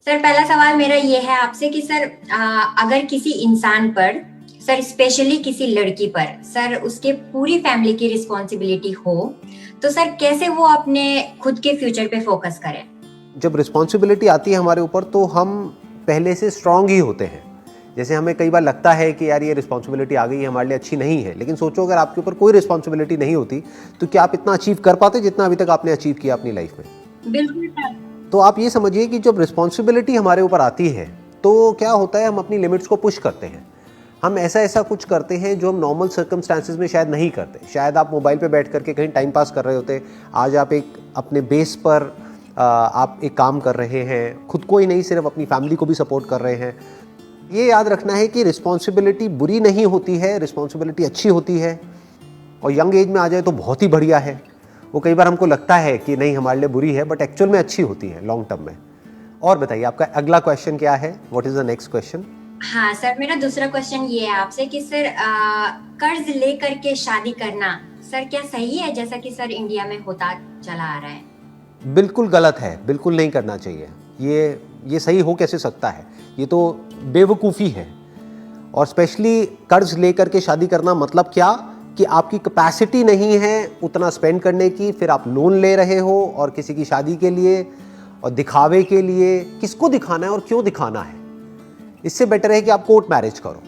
Sir पहला सवाल मेरा ये है आपसे कि सर अगर किसी इंसान पर, सर स्पेशली किसी लड़की पर, सर उसके पूरी फैमिली की रिस्पॉन्सिबिलिटी हो, तो सर कैसे वो अपने खुद के फ्यूचर पे फोकस करे? जब रिस्पॉन्सिबिलिटी आती है हमारे ऊपर तो हम पहले से स्ट्रांग ही होते हैं। जैसे हमें कई बार लगता है कि यार ये रिस्पॉन्सिबिलिटी आ गई है, हमारे लिए अच्छी नहीं है, लेकिन सोचो अगर आपके ऊपर कोई रिस्पॉन्सिबिलिटी नहीं होती तो क्या आप इतना अचीव कर पाते जितना अभी तक आपने अचीव किया अपनी लाइफ में? बिल्कुल सर। तो आप ये समझिए कि जब रिस्पॉन्सिबिलिटी हमारे ऊपर आती है तो क्या होता है, हम अपनी लिमिट्स को पुश करते हैं। हम ऐसा ऐसा कुछ करते हैं जो हम नॉर्मल सर्कमस्टांसिस में शायद नहीं करते। शायद आप मोबाइल पे बैठ करके कहीं टाइम पास कर रहे होते, आज आप एक अपने बेस पर आप एक काम कर रहे हैं, खुद को ही नहीं सिर्फ अपनी फैमिली को भी सपोर्ट कर रहे हैं। ये याद रखना है कि रिस्पॉन्सिबिलिटी बुरी नहीं होती है, रिस्पॉन्सिबिलिटी अच्छी होती है। और यंग एज में आ जाए तो बहुत ही बढ़िया है। वो कई बार हमको लगता है कि नहीं हमारे लिए बुरी है, बट एक्चुअल में अच्छी होती है लॉन्ग टर्म में। और बताइए आपका अगला क्वेश्चन क्या है? What is the next question? हाँ सर, मेरा दूसरा क्वेश्चन ये है आपसे कि सर कर्ज लेकर के शादी करना सर क्या सही है, जैसा कि सर इंडिया में होता चला आ रहा है? बिल्कुल गलत है, बिल्कुल नहीं करना चाहिए। ये सही हो कैसे सकता है? ये तो बेवकूफ़ी है। और स्पेशली कर्ज लेकर के शादी करना मतलब क्या कि आपकी कैपेसिटी नहीं है उतना स्पेंड करने की, फिर आप लोन ले रहे हो और किसी की शादी के लिए और दिखावे के लिए। किसको दिखाना है और क्यों दिखाना है? इससे बेटर है कि आप कोर्ट मैरिज करो।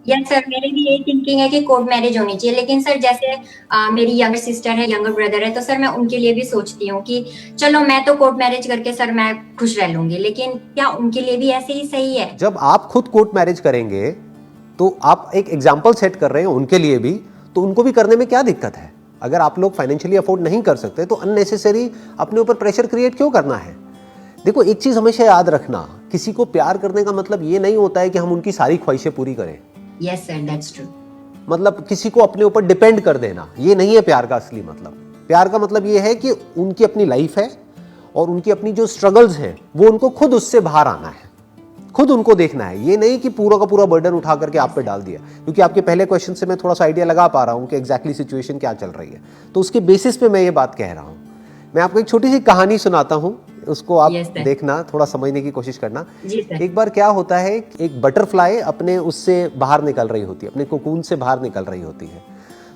यस सर, मेरी भी यही थिंकिंग है कि कोर्ट मैरिज होनी चाहिए। लेकिन सर जैसे मेरी यंगर सिस्टर है, यंगर ब्रदर है, तो सर मैं उनके लिए भी सोचती हूँ कि चलो मैं तो कोर्ट मैरिज करके सर मैं खुश रह लूंगी, लेकिन क्या उनके लिए भी ऐसे ही सही है? जब आप खुद कोर्ट मैरिज करेंगे तो आप एक एग्जाम्पल सेट कर रहे हैं उनके लिए भी, तो उनको भी करने में क्या दिक्कत है? अगर आप लोग फाइनेंशियली अफोर्ड नहीं कर सकते तो अननेसेसरी अपने ऊपर प्रेशर क्रिएट क्यों करना है? देखो एक चीज हमेशा याद रखना, किसी को प्यार करने का मतलब ये नहीं होता है कि हम उनकी सारी ख्वाहिशें पूरी करें। Yes sir, that's true. मतलब किसी को अपने ऊपर डिपेंड कर देना ये नहीं है प्यार का असली मतलब। प्यार का मतलब ये है कि उनकी अपनी लाइफ है और उनकी अपनी जो स्ट्रगल्स हैं वो उनको खुद उससे बाहर आना है, खुद उनको देखना है। ये नहीं कि पूरा का पूरा बर्डन उठा करके आप पे डाल दिया। क्योंकि आपके पहले क्वेश्चन से मैं थोड़ा सा आइडिया लगा पा रहा हूं कि एग्जैक्टली सिचुएशन क्या चल रही है, तो उसके बेसिस पे मैं ये बात कह रहा हूं। मैं आपको एक छोटी सी कहानी सुनाता हूं, उसको आप देखना, थोड़ा समझने की कोशिश करना। एक बार क्या होता है, एक बटरफ्लाई अपने उससे बाहर निकल रही होती है, अपने कोकून से बाहर निकल रही होती है।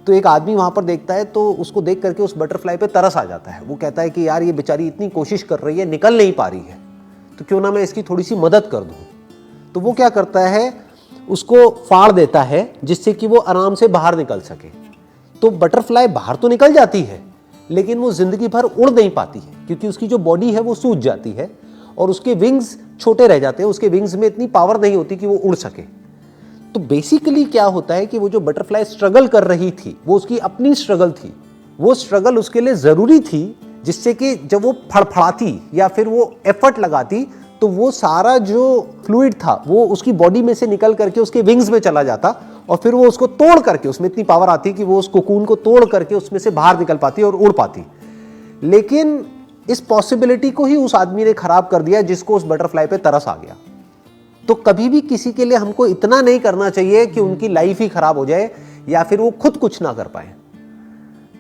तो एक आदमी वहां पर देखता है, तो उसको देख करके उस बटरफ्लाई पे तरस आ जाता है। वो कहता है कि यार ये बेचारी इतनी कोशिश कर रही है, निकल नहीं पा रही है, तो क्यों ना मैं इसकी थोड़ी सी मदद कर दूं। तो वो क्या करता है, उसको फाड़ देता है जिससे कि वो आराम से बाहर निकल सके। तो बटरफ्लाई बाहर तो निकल जाती है, लेकिन वो जिंदगी भर उड़ नहीं पाती है, क्योंकि उसकी जो बॉडी है वो सूज जाती है और उसके विंग्स छोटे रह जाते हैं। उसके विंग्स में इतनी पावर नहीं होती कि वो उड़ सके। तो बेसिकली क्या होता है कि वो जो बटरफ्लाई स्ट्रगल कर रही थी वो उसकी अपनी स्ट्रगल थी। वो स्ट्रगल उसके लिए जरूरी थी, जिससे कि जब वो फड़फड़ाती या फिर वो एफर्ट लगाती तो वो सारा जो फ्लूइड था वो उसकी बॉडी में से निकल करके उसके विंग्स में चला जाता और फिर वो उसको तोड़ करके, उसमें इतनी पावर आती कि वो उस कोकून को तोड़ करके उसमें से बाहर निकल पाती और उड़ पाती। लेकिन इस पॉसिबिलिटी को ही उस आदमी ने खराब कर दिया जिसको उस बटरफ्लाई पे तरस आ गया। तो कभी भी किसी के लिए हमको इतना नहीं करना चाहिए कि उनकी लाइफ ही खराब हो जाए या फिर वो खुद कुछ ना कर पाए।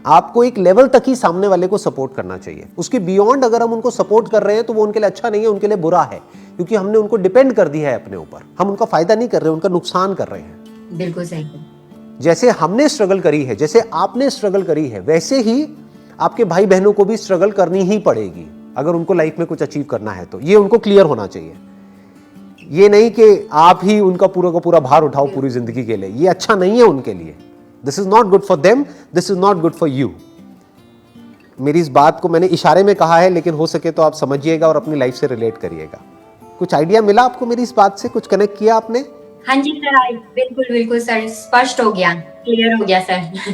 आपको एक लेवल तक ही सामने वाले को सपोर्ट करना चाहिए, उसके बियॉन्ड अगर हम उनको सपोर्ट कर रहे हैं तो वो उनके लिए अच्छा नहीं है, उनके लिए बुरा है, क्योंकि हमने उनको डिपेंड कर दिया है अपने ऊपर। हम उनका फायदा नहीं कर रहे, उनका नुकसान कर रहे हैं। बिल्कुल सही। जैसे हमने स्ट्रगल करी है, जैसे आपने स्ट्रगल करी है, वैसे ही आपके भाई बहनों को भी स्ट्रगल करनी ही पड़ेगी अगर उनको लाइफ में कुछ अचीव करना है। तो ये उनको क्लियर होना चाहिए। ये नहीं कि आप ही उनका पूरा का पूरा भार उठाओ पूरी जिंदगी के लिए, ये अच्छा नहीं है उनके लिए। This is not good for them, this is not good for you. मेरी इस बात को मैंने इशारे में कहा है, लेकिन हो सके तो आप समझिएगा और अपनी लाइफ से रिलेट करिएगा। कुछ आइडिया मिला आपको मेरी इस बात से? कुछ कनेक्ट किया आपने? हाँ जी सर, बिल्कुल बिल्कुल सर, स्पष्ट हो गया, क्लियर हो गया सर।